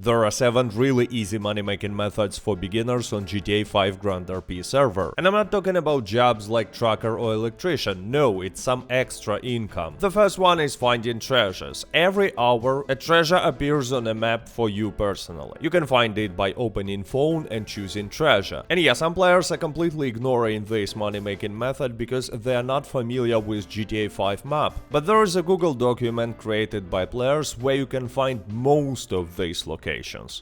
There are 7 really easy money-making methods for beginners on GTA5 Grand RP server. And I'm not talking about jobs like trucker or electrician, no, it's some extra income. The first one is finding treasures. Every hour, a treasure appears on a map for you personally. You can find it by opening phone and choosing treasure. And yeah, some players are completely ignoring this money-making method because they are not familiar with GTA5 map. But there is a Google document created by players where you can find most of these locations.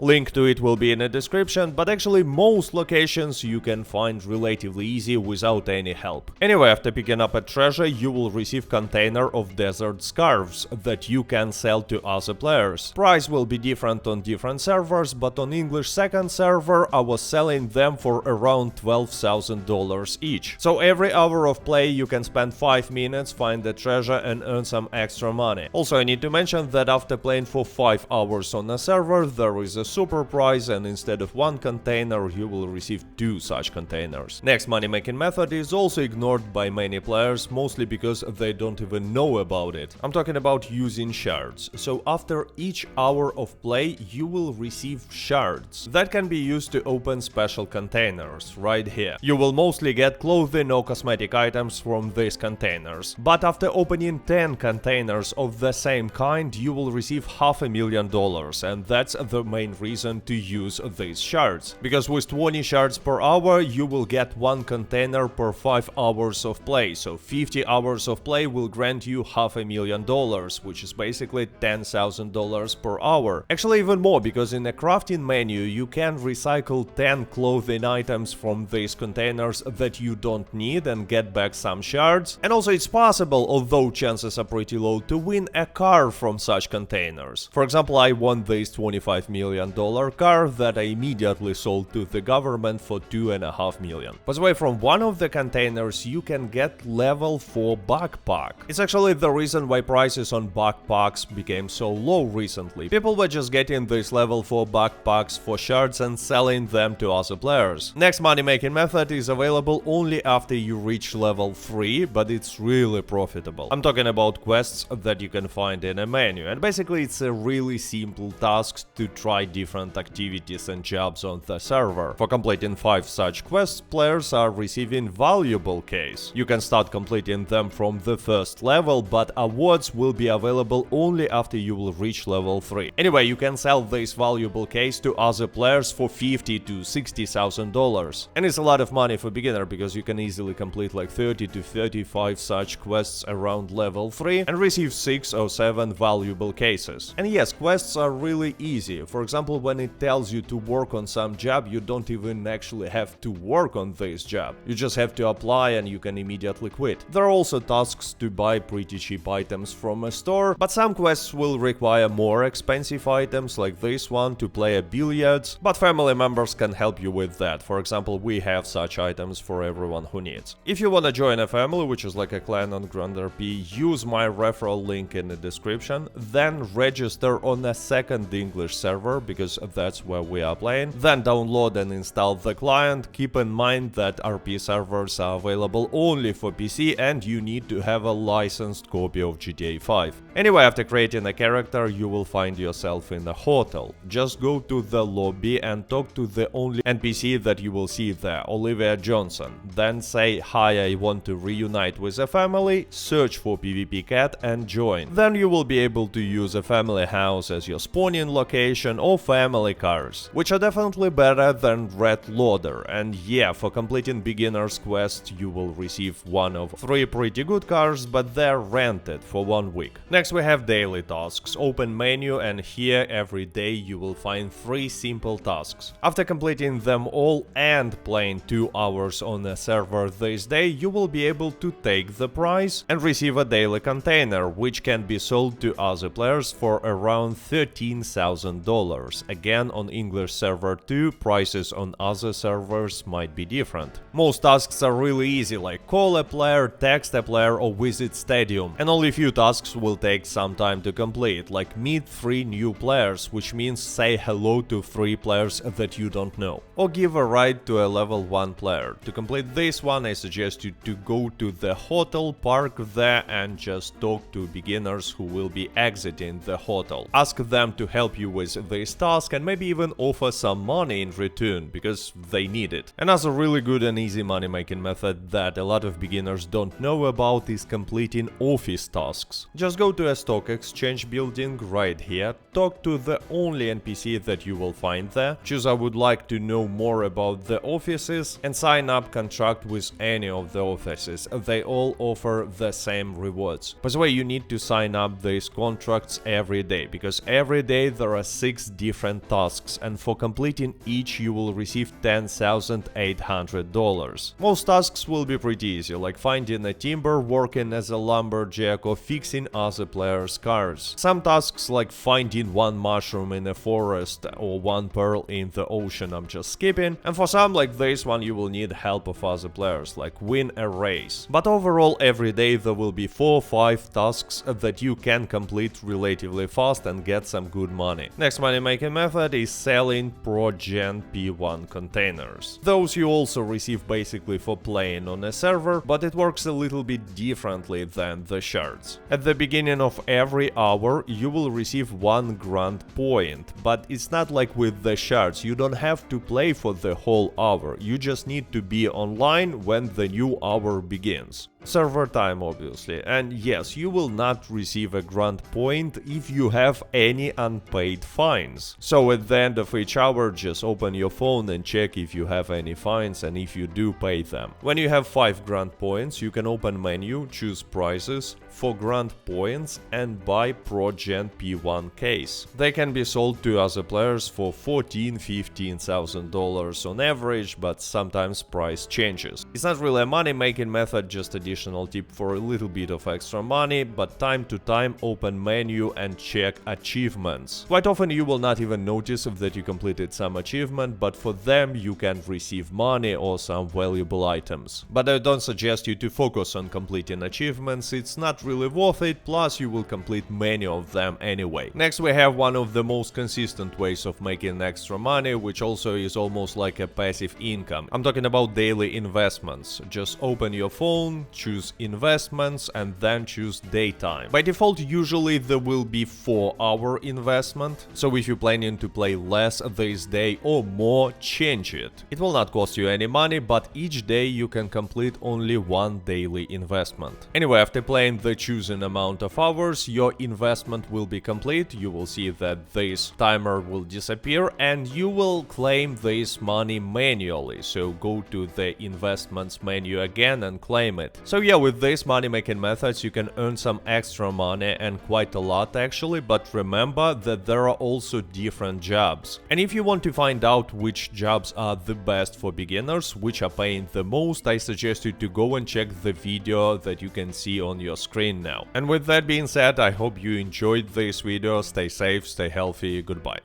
Link to it will be in the description, but actually most locations you can find relatively easy without any help. Anyway, after picking up a treasure, you will receive container of desert scarves that you can sell to other players. Price will be different on different servers, but on English second server I was selling them for around $12,000 each. So every hour of play you can spend 5 minutes, find the treasure and earn some extra money. Also I need to mention that after playing for 5 hours on a server, there is a super prize, and instead of 1 container you will receive 2 such containers. Next money-making method is also ignored by many players, mostly because they don't even know about it. I'm talking about using shards. So after each hour of play you will receive shards that can be used to open special containers, right here. You will mostly get clothing or cosmetic items from these containers, but after opening 10 containers of the same kind you will receive $500,000, and that's the main reason to use these shards. Because with 20 shards per hour you will get 1 container per 5 hours of play, so 50 hours of play will grant you $500,000, which is basically $10,000 per hour. Actually even more, because in the crafting menu you can recycle 10 clothing items from these containers that you don't need and get back some shards. And also it's possible, although chances are pretty low, to win a car from such containers. For example, I won this $25 million car that I immediately sold to the government for $2.5 million. By the way, from one of the containers you can get level 4 backpack. It's actually the reason why prices on backpacks became so low recently. People were just getting these level 4 backpacks for shards and selling them to other players. Next money-making method is available only after you reach level 3, but it's really profitable. I'm talking about quests that you can find in a menu, and basically it's a really simple task to try different activities and jobs on the server. For completing 5 such quests, players are receiving valuable case. You can start completing them from the first level, but awards will be available only after you will reach level 3. Anyway, you can sell this valuable case to other players for $50,000 to $60,000. And it's a lot of money for beginner, because you can easily complete like 30 to 35 such quests around level 3 and receive 6 or 7 valuable cases. And yes, quests are really easy. For example, when it tells you to work on some job, you don't even actually have to work on this job. You just have to apply and you can immediately quit. There are also tasks to buy pretty cheap items from a store, but some quests will require more expensive items, like this one to play a billiards, but family members can help you with that. For example, we have such items for everyone who needs. If you wanna join a family, which is like a clan on Grand RP, use my referral link in the description, then register on a second English server, because that's where we are playing, then download and install the client. Keep in mind that RP servers are available only for PC and you need to have a licensed copy of GTA5. Anyway, after creating a character you will find yourself in a hotel. Just go to the lobby and talk to the only NPC that you will see there, Olivia Johnson. Then say, "Hi, I want to reunite with a family," search for PvP cat and join. Then you will be able to use a family house as your spawning location or family cars, which are definitely better than Red Loader. And yeah, for completing beginner's quest you will receive one of 3 pretty good cars, but they're rented for 1 week. Next we have daily tasks. Open menu, and here every day you will find 3 simple tasks. After completing them all and playing 2 hours on a server this day, you will be able to take the prize and receive a daily container, which can be sold to other players for around $13,000. Again, on English server too, prices on other servers might be different. Most tasks are really easy, like call a player, text a player or visit stadium, and only few tasks will take some time to complete, like meet 3 new players, which means say hello to 3 players that you don't know, or give a ride to a level 1 player. To complete this one I suggest you to go to the hotel, park there and just talk to beginners who will be exiting the hotel. Ask them to help you with with this task and maybe even offer some money in return, because they need it. Another really good and easy money making method that a lot of beginners don't know about is completing office tasks. Just go to a stock exchange building right here, talk to the only NPC that you will find there, choose I would like to know more about the offices, and sign up contract with any of the offices. They all offer the same rewards. By the way, you need to sign up these contracts every day, because every day there are 6 different tasks, and for completing each you will receive $10,800. Most tasks will be pretty easy, like finding a timber, working as a lumberjack, or fixing other players' cars. Some tasks like finding one mushroom in a forest or one pearl in the ocean I'm just skipping, and for some like this one you will need help of other players, like win a race. But overall every day there will be 4 or 5 tasks that you can complete relatively fast and get some good money. Next money making method is selling Progen P1 containers. Those you also receive basically for playing on a server, but it works a little bit differently than the shards. At the beginning of every hour you will receive 1 grand point, but it's not like with the shards, you don't have to play for the whole hour, you just need to be online when the new hour begins. Server time obviously, and yes, you will not receive a grand point if you have any unpaid fines. So at the end of each hour just open your phone and check if you have any fines and if you do pay them. When you have 5 grand points you can open menu, choose prices, 4 grand points and buy Progen P1 case. They can be sold to other players for $14,000–15,000 on average, but sometimes price changes. It's not really a money making method, just additional tip for a little bit of extra money, but time to time open menu and check achievements. Quite often you will not even notice that you completed some achievement, but for them you can receive money or some valuable items. But I don't suggest you to focus on completing achievements, it's not really worth it, plus you will complete many of them anyway. Next we have one of the most consistent ways of making extra money, which also is almost like a passive income. I'm talking about daily investments. Just open your phone, choose investments and then choose daytime. By default usually there will be 4-hour investment, so if you're planning to play less this day or more, change it. It will not cost you any money, but each day you can complete only 1 daily investment. Anyway, after playing the chosen amount of hours, your investment will be complete, you will see that this timer will disappear and you will claim this money manually, so go to the investments menu again and claim it. So yeah, with these money making methods you can earn some extra money, and quite a lot actually, but remember that there are also different jobs. And if you want to find out which jobs are the best for beginners, which are paying the most, I suggest you to go and check the video that you can see on your screen now. And with that being said, I hope you enjoyed this video, stay safe, stay healthy, goodbye.